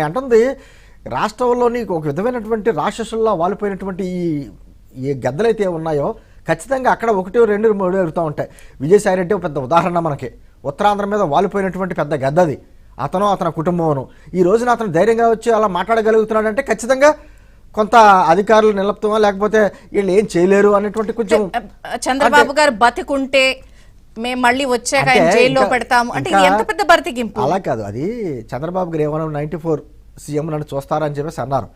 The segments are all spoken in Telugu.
అంటుంది రాష్ట్రంలోని ఒక విధమైనటువంటి రాక్షసుల్లా వాలిపోయినటువంటి ఈ గద్దలైతే ఉన్నాయో ఖచ్చితంగా అక్కడ 1, 2, 3 ఎగురుతూ ఉంటాయి. విజయసాయిరెడ్డి ఒక పెద్ద ఉదాహరణ మనకి. ఉత్తరాంధ్ర మీద వాలిపోయినటువంటి పెద్ద గద్దది. అతని కుటుంబం ఈ రోజున అతను ధైర్యంగా వచ్చి అలా మాట్లాడగలుగుతున్నాడంటే ఖచ్చితంగా కొంత అధికారులు నిలపుతామా లేకపోతే వీళ్ళు ఏం చేయలేరు అనేటువంటి కొంచెం చంద్రబాబు గారు బతికుంటే మేము మళ్ళీ వచ్చాక జైల్లో పెడతాము అంటే ఎంత పెద్ద బతికింపు. అలా కాదు, అది చంద్రబాబు గారు ఏమన్నా 94 సీఎం నన్ను చూస్తారని చెప్పేసి అన్నారు.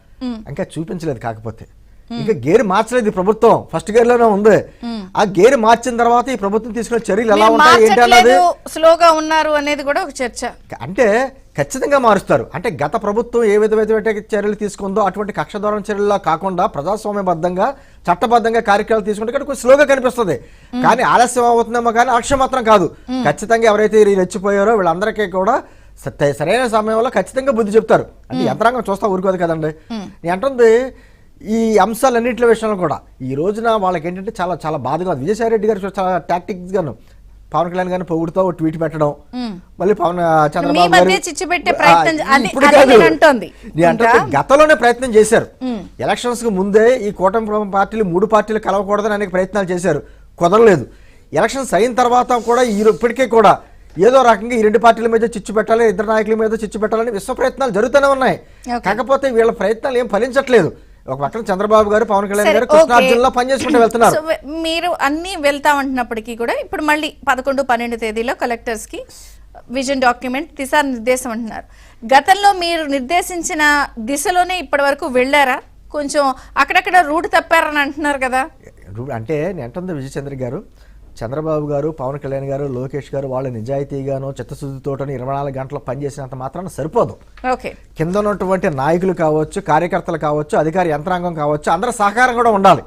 ఇంకా చూపించలేదు. కాకపోతే ఇంకా గేరు మార్చలేదు ఈ ప్రభుత్వం. ఫస్ట్ గేర్ లోనే ఉంది. ఆ గేరు మార్చిన తర్వాత ఈ ప్రభుత్వం తీసుకునే చర్యలు ఎలా ఉంటాయి ఏంటి అన్నది స్లోగా ఉన్నారు అనేది కూడా ఒక చర్చ. అంటే ఖచ్చితంగా మారుస్తారు. అంటే గత ప్రభుత్వం ఏ విధమైన చర్యలు తీసుకుందో అటువంటి కక్షధోరణ చర్యల్లో కాకుండా ప్రజాస్వామ్యబద్ధంగా చట్టబద్ధంగా కార్యక్రమాలు తీసుకుంటే కొంచెం స్లోగా కనిపిస్తుంది. కానీ ఆలస్యం అవుతుందేమో కానీ అలక్ష్యం మాత్రం కాదు. ఖచ్చితంగా ఎవరైతే రెచ్చిపోయారో వీళ్ళందరికీ కూడా సరైన సమయంలో ఖచ్చితంగా బుద్ధి చెప్తారు. అంటే యంత్రాంగం చూస్తా ఊరుకోదు కదండి. నేను అంటుంది ఈ అంశాలన్నింటి విషయంలో కూడా ఈ రోజున వాళ్ళకి ఏంటంటే చాలా చాలా బాధగా విజయసాయిరెడ్డి గారు చాలా టాక్టిక్స్ గాను పవన్ కళ్యాణ్ గారిని పొగుడుతో ట్వీట్ పెట్టడం, మళ్ళీ చంద్రబాబు గతంలోనే ప్రయత్నం చేశారు. ఎలక్షన్స్ కు ముందే ఈ కూటమి పార్టీలు 3 పార్టీలు కలవకూడదని అనేక ప్రయత్నాలు చేశారు, కుదరలేదు. ఎలక్షన్స్ అయిన తర్వాత కూడా ఇప్పటికే కూడా ఏదో రకంగా ఈ 2 పార్టీల మీద చిచ్చు పెట్టాలి, 2 నాయకుల మీద చిచ్చు పెట్టాలని విశ్వ ప్రయత్నాలు జరుగుతూనే ఉన్నాయి. కాకపోతే వీళ్ళ ప్రయత్నాలు ఏం ఫలించట్లేదు. ఒక పక్కన చంద్రబాబు గారు పవన్ కళ్యాణ్ గారు కృష్ణార్జునలో పనిచేసుకుంటూ వెళ్తున్నారు. మీరు అన్ని వెళ్తామంటున్నప్పటికీ కూడా ఇప్పుడు మళ్ళీ 11, 12 తేదీలో కలెక్టర్స్ కి విజన్ డాక్యుమెంట్ దిశానిర్దేశం అంటున్నారు. గతంలో మీరు నిర్దేశించిన దిశలోనే ఇప్పటి వరకు వెళ్ళారా? కొంచెం అక్కడక్కడ రూట్ తప్పారని అంటున్నారు కదా. అంటే నేను విజయచంద్ర గారు, చంద్రబాబు గారు, పవన్ కళ్యాణ్ గారు, లోకేష్ గారు వాళ్ళ నిజాయితీగానో చిత్తశుద్ధితోటని 24 గంటలు పనిచేసినంత మాత్రాన సరిపోదు. కింద ఉన్నటువంటి నాయకులు కావచ్చు, కార్యకర్తలు కావచ్చు, అధికార యంత్రాంగం కావచ్చు, అందరూ సహకారం కూడా ఉండాలి.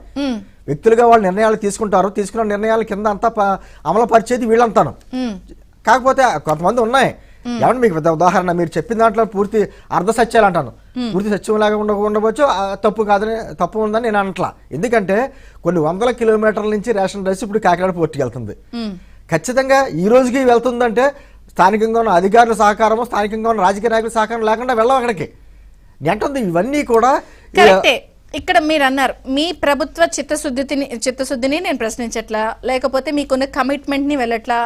వ్యక్తులుగా వాళ్ళు నిర్ణయాలు తీసుకుంటారు. తీసుకున్న నిర్ణయాలు కింద అంతా అమలు పరిచేది వీళ్ళంతాను. కాకపోతే కొంతమంది ఉన్నాయి. ఏమన్నా మీకు పెద్ద ఉదాహరణ మీరు చెప్పిన దాంట్లో పూర్తి అర్ధ సత్యాలు అంటాను. పూర్తి సత్యం లాగా ఉండవచ్చు, తప్పు ఉందని నేను అనట్లా. ఎందుకంటే కొన్ని 100 కిలోమీటర్ల నుంచి రేషన్ రైస్ ఇప్పుడు కాకినాడ పోర్టుకి వెళ్తుంది. ఖచ్చితంగా ఈ రోజుకి వెళ్తుందంటే స్థానికంగా ఉన్న అధికారుల సహకారము, స్థానికంగా ఉన్న రాజకీయ నాయకుల సహకారం లేకుండా వెళ్ళవు అక్కడికి. అంటుంది ఇవన్నీ కూడా ఇక్కడ మీరు అన్నారు మీ ప్రభుత్వ చిత్తశుద్ధిని నేను ప్రశ్నించట్లా, లేకపోతే మీకున్న కమిట్మెంట్ ని వెళ్ళట్లా.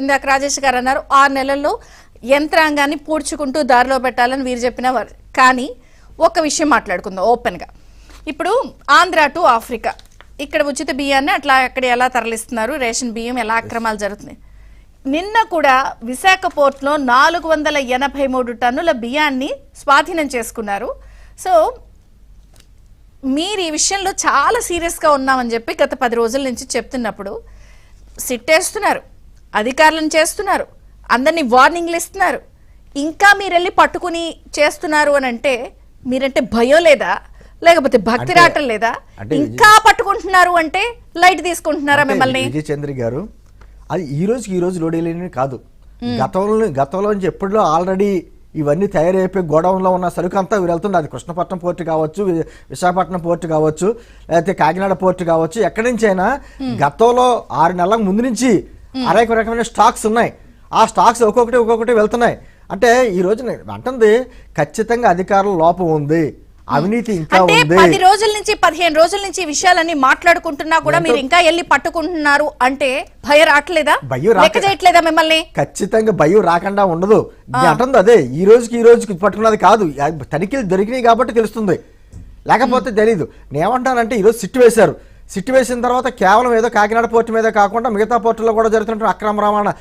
ఇందాక రాజేష్ గారు అన్నారు 6 నెలల్లో యంత్రాంగాన్ని పూడ్చుకుంటూ దారిలో పెట్టాలని వీరు చెప్పిన వారు. కానీ ఒక విషయం మాట్లాడుకుందాం ఓపెన్ గా. ఇప్పుడు ఆంధ్ర టు ఆఫ్రికా ఇక్కడ ఉచిత బియ్యాన్ని అట్లా అక్కడ ఎలా తరలిస్తున్నారు, రేషన్ బియ్యం ఎలా అక్రమాలు జరుగుతున్నాయి. నిన్న కూడా విశాఖ పోర్ట్లో 483 టన్నుల బియ్యాన్ని స్వాధీనం చేసుకున్నారు. సో మీరు ఈ విషయంలో చాలా సీరియస్గా ఉన్నామని చెప్పి గత 10 రోజుల నుంచి చెప్తున్నప్పుడు సిట్టేస్తున్నారు, అధికారులను చేస్తున్నారు, అందరినీ వార్నింగ్లు ఇస్తున్నారు, ఇంకా మీరు వెళ్ళి పట్టుకుని చేస్తున్నారు అని అంటే మీరంటే భయం లేదా, లేకపోతే భక్తి రావటం లేదా? ఇంకా పట్టుకుంటున్నారు అంటే లైట్ తీసుకుంటున్నారా మిమ్మల్ని? విజయచంద్ర గారు అది ఈ రోజు లోడేలేని కాదు. గతంలో నుంచి ఎప్పుడులో ఆల్రెడీ ఇవన్నీ తయారైపోయి గోడౌన్లో ఉన్న సరుకు అంతా వెళ్తుంది. అది కృష్ణపట్నం పోర్టు కావచ్చు, విశాఖపట్నం పోర్టు కావచ్చు, లేకపోతే కాకినాడ పోర్టు కావచ్చు, ఎక్కడి నుంచి అయినా గతంలో 6 నెలల ముందు నుంచి అనేక రకమైన స్టాక్స్ ఉన్నాయి. ఆ స్టాక్స్ ఒక్కొక్కటి వెళ్తున్నాయి. అంటే ఈ రోజు అంటుంది ఖచ్చితంగా అధికారుల లోపం ఉంది, అవినీతి ఇంకా ఉంది. 10 రోజుల నుంచి 15 రోజుల నుంచి విషయాలన్నీ మాట్లాడుకుంటున్నా కూడా మీరు ఇంకా వెళ్ళి పట్టుకుంటున్నారు అంటే భయం రావట్లేదా? చేయట్లేదా మిమ్మల్ని? ఖచ్చితంగా భయం రాకుండా ఉండదు. అంటుంది అదే ఈ రోజుకి పట్టుకున్నది కాదు. తనిఖీలు దొరికినాయి కాబట్టి తెలుస్తుంది, లేకపోతే తెలీదు. నేనేమంటానంటే ఈరోజు సిట్టు వేసిన తర్వాత కేవలం ఏదో కాకినాడ పోర్టు మీద కాకుండా మిగతా పోర్టులో కూడా జరుగుతున్న అక్రమ రవాణా